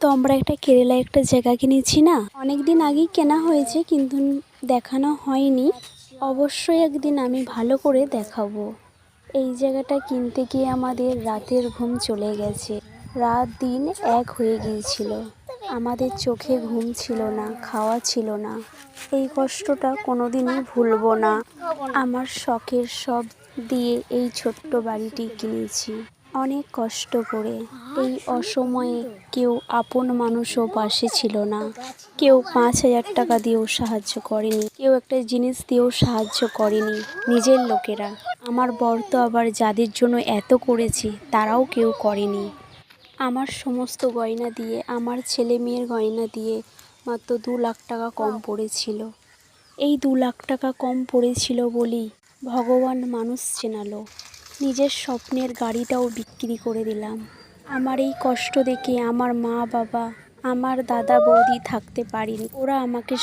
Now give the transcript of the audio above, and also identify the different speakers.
Speaker 1: তো আমরা একটা কেরালায় একটা জায়গা কিনেছি না, অনেক দিন আগেই কেনা হয়েছে কিন্তু দেখানো হয়নি। অবশ্যই একদিন আমি ভালো করে দেখাবো। এই জায়গাটা কিনতে গিয়ে আমাদের রাতের ঘুম চলে গেছে, রাত দিন এক হয়ে গিয়েছিল। আমাদের চোখে ঘুম ছিল না, খাওয়া ছিল না। এই কষ্টটা কোনোদিনই ভুলবো না। আমার শখের সব দিয়ে এই ছোট্ট বাড়িটি কিনেছি অনেক কষ্ট করে। এই অসময়ে কেউ আপন মানুষও পাশে ছিল না। কেউ 5,000 টাকা দিয়েও সাহায্য করেনি, কেউ একটা জিনিস দিয়েও সাহায্য করেনি। নিজের লোকেরা, আমার বর তো আবার যাদের জন্য এত করেছে তারাও কেউ করেনি। আমার সমস্ত গয়না দিয়ে, আমার ছেলে মেয়ের গয়না দিয়ে মাত্র 2 লাখ টাকা কম পড়েছিল। এই 2 লাখ টাকা কম পড়েছিল বলেই ভগবান মানুষ চেনালো। নিজের স্বপ্নের গাড়িটাও বিক্রি করে দিলাম। আমার এই কষ্ট দেখে আমার মা বাবা, আমার দাদা বৌদি থাকতে পারেনি। ওরা আমাকে